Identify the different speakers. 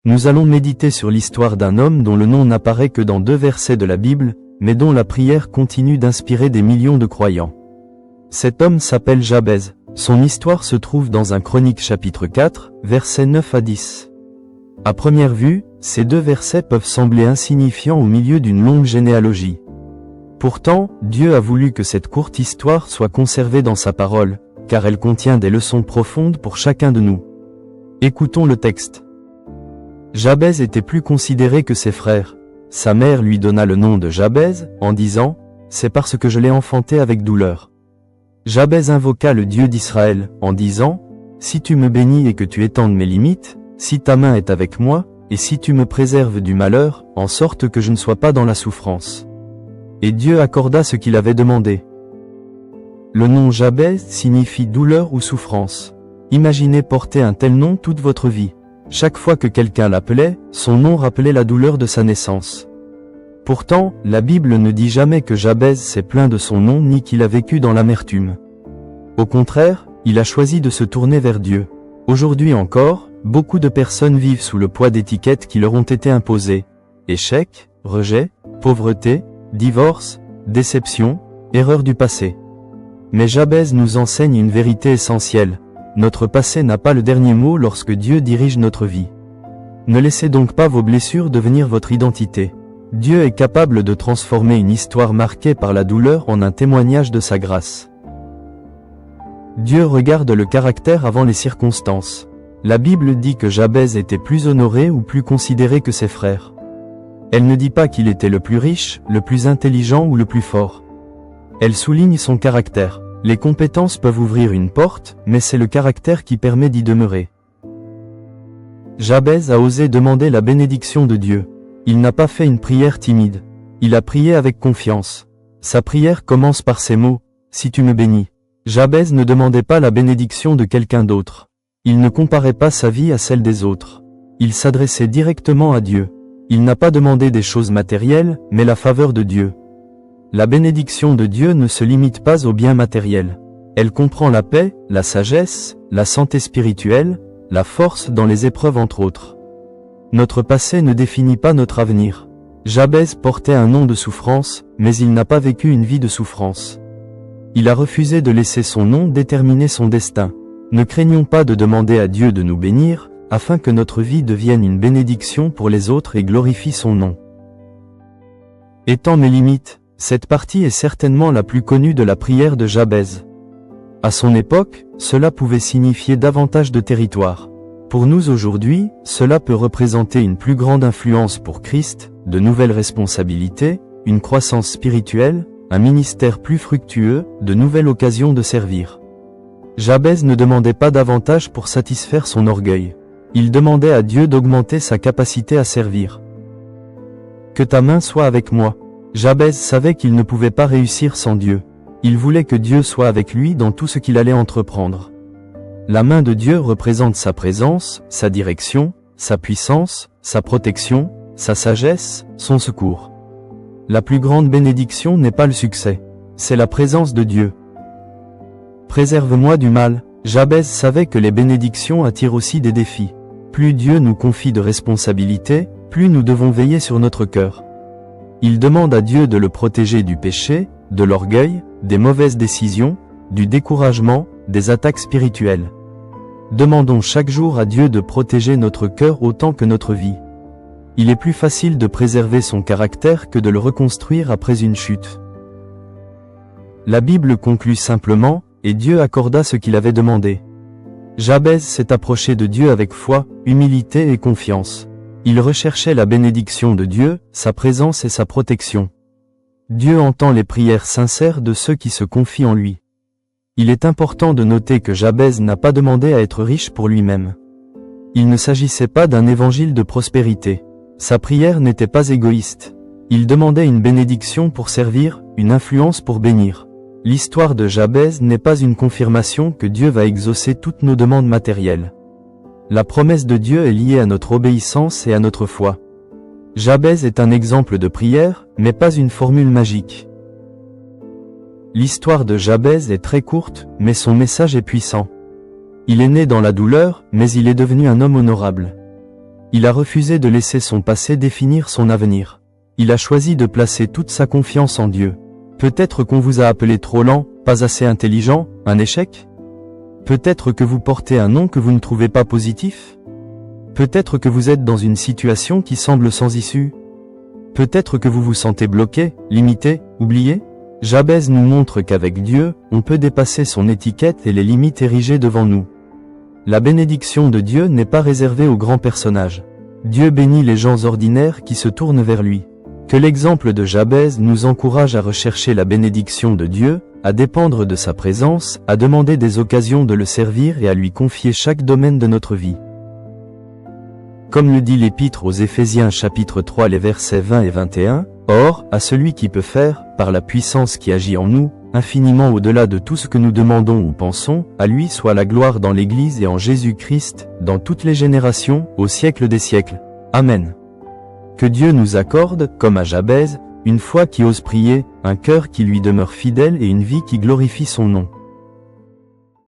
Speaker 1: Nous allons méditer sur l'histoire d'un homme dont le nom n'apparaît que dans 2 versets de la Bible, mais dont la prière continue d'inspirer des millions de croyants. Cet homme s'appelle Jabez. Son histoire se trouve dans 1 Chroniques chapitre 4, versets 9 à 10. À première vue, ces 2 versets peuvent sembler insignifiants au milieu d'une longue généalogie. Pourtant, Dieu a voulu que cette courte histoire soit conservée dans sa parole, car elle contient des leçons profondes pour chacun de nous. Écoutons le texte. Jabez était plus considéré que ses frères. Sa mère lui donna le nom de Jabez, en disant « C'est parce que je l'ai enfanté avec douleur ». Jabez invoqua le Dieu d'Israël, en disant « Si tu me bénis et que tu étendes mes limites, si ta main est avec moi, et si tu me préserves du malheur, en sorte que je ne sois pas dans la souffrance. » Et Dieu accorda ce qu'il avait demandé. Le nom Jabez signifie douleur ou souffrance. Imaginez porter un tel nom toute votre vie. Chaque fois que quelqu'un l'appelait, son nom rappelait la douleur de sa naissance. Pourtant, la Bible ne dit jamais que Jabez s'est plaint de son nom ni qu'il a vécu dans l'amertume. Au contraire, il a choisi de se tourner vers Dieu. Aujourd'hui encore, beaucoup de personnes vivent sous le poids d'étiquettes qui leur ont été imposées. Échec, rejet, pauvreté, divorce, déception, erreur du passé. Mais Jabez nous enseigne une vérité essentielle. Notre passé n'a pas le dernier mot lorsque Dieu dirige notre vie. Ne laissez donc pas vos blessures devenir votre identité. Dieu est capable de transformer une histoire marquée par la douleur en un témoignage de sa grâce. Dieu regarde le caractère avant les circonstances. La Bible dit que Jabez était plus honoré ou plus considéré que ses frères. Elle ne dit pas qu'il était le plus riche, le plus intelligent ou le plus fort. Elle souligne son caractère. Les compétences peuvent ouvrir une porte, mais c'est le caractère qui permet d'y demeurer. Jabez a osé demander la bénédiction de Dieu. Il n'a pas fait une prière timide. Il a prié avec confiance. Sa prière commence par ces mots, « Si tu me bénis ». Jabez ne demandait pas la bénédiction de quelqu'un d'autre. Il ne comparait pas sa vie à celle des autres. Il s'adressait directement à Dieu. Il n'a pas demandé des choses matérielles, mais la faveur de Dieu. La bénédiction de Dieu ne se limite pas aux biens matériels. Elle comprend la paix, la sagesse, la santé spirituelle, la force dans les épreuves entre autres. Notre passé ne définit pas notre avenir. Jabez portait un nom de souffrance, mais il n'a pas vécu une vie de souffrance. Il a refusé de laisser son nom déterminer son destin. Ne craignons pas de demander à Dieu de nous bénir, afin que notre vie devienne une bénédiction pour les autres et glorifie son nom. Étant mes limites, cette partie est certainement la plus connue de la prière de Jabez. À son époque, cela pouvait signifier davantage de territoire. Pour nous aujourd'hui, cela peut représenter une plus grande influence pour Christ, de nouvelles responsabilités, une croissance spirituelle, un ministère plus fructueux, de nouvelles occasions de servir. Jabez ne demandait pas davantage pour satisfaire son orgueil. Il demandait à Dieu d'augmenter sa capacité à servir. Que ta main soit avec moi. Jabez savait qu'il ne pouvait pas réussir sans Dieu. Il voulait que Dieu soit avec lui dans tout ce qu'il allait entreprendre. La main de Dieu représente sa présence, sa direction, sa puissance, sa protection, sa sagesse, son secours. La plus grande bénédiction n'est pas le succès, c'est la présence de Dieu. Préserve-moi du mal. Jabez savait que les bénédictions attirent aussi des défis. Plus Dieu nous confie de responsabilités, plus nous devons veiller sur notre cœur. Il demande à Dieu de le protéger du péché, de l'orgueil, des mauvaises décisions, du découragement, des attaques spirituelles. Demandons chaque jour à Dieu de protéger notre cœur autant que notre vie. Il est plus facile de préserver son caractère que de le reconstruire après une chute. La Bible conclut simplement, et Dieu accorda ce qu'il avait demandé. Jabez s'est approché de Dieu avec foi, humilité et confiance. Il recherchait la bénédiction de Dieu, sa présence et sa protection. Dieu entend les prières sincères de ceux qui se confient en lui. Il est important de noter que Jabez n'a pas demandé à être riche pour lui-même. Il ne s'agissait pas d'un évangile de prospérité. Sa prière n'était pas égoïste. Il demandait une bénédiction pour servir, une influence pour bénir. L'histoire de Jabez n'est pas une confirmation que Dieu va exaucer toutes nos demandes matérielles. La promesse de Dieu est liée à notre obéissance et à notre foi. Jabez est un exemple de prière, mais pas une formule magique. L'histoire de Jabez est très courte, mais son message est puissant. Il est né dans la douleur, mais il est devenu un homme honorable. Il a refusé de laisser son passé définir son avenir. Il a choisi de placer toute sa confiance en Dieu. Peut-être qu'on vous a appelé trop lent, pas assez intelligent, un échec? Peut-être que vous portez un nom que vous ne trouvez pas positif? Peut-être que vous êtes dans une situation qui semble sans issue? Peut-être que vous vous sentez bloqué, limité, oublié? Jabez nous montre qu'avec Dieu, on peut dépasser son étiquette et les limites érigées devant nous. La bénédiction de Dieu n'est pas réservée aux grands personnages. Dieu bénit les gens ordinaires qui se tournent vers lui. Que l'exemple de Jabez nous encourage à rechercher la bénédiction de Dieu, à dépendre de sa présence, à demander des occasions de le servir et à lui confier chaque domaine de notre vie. Comme le dit l'Épître aux Éphésiens chapitre 3 les versets 20 et 21, « Or, à celui qui peut faire, par la puissance qui agit en nous, infiniment au-delà de tout ce que nous demandons ou pensons, à lui soit la gloire dans l'Église et en Jésus-Christ, dans toutes les générations, au siècle des siècles. Amen. » Que Dieu nous accorde, comme à Jabez, une foi qui ose prier, un cœur qui lui demeure fidèle et une vie qui glorifie son nom.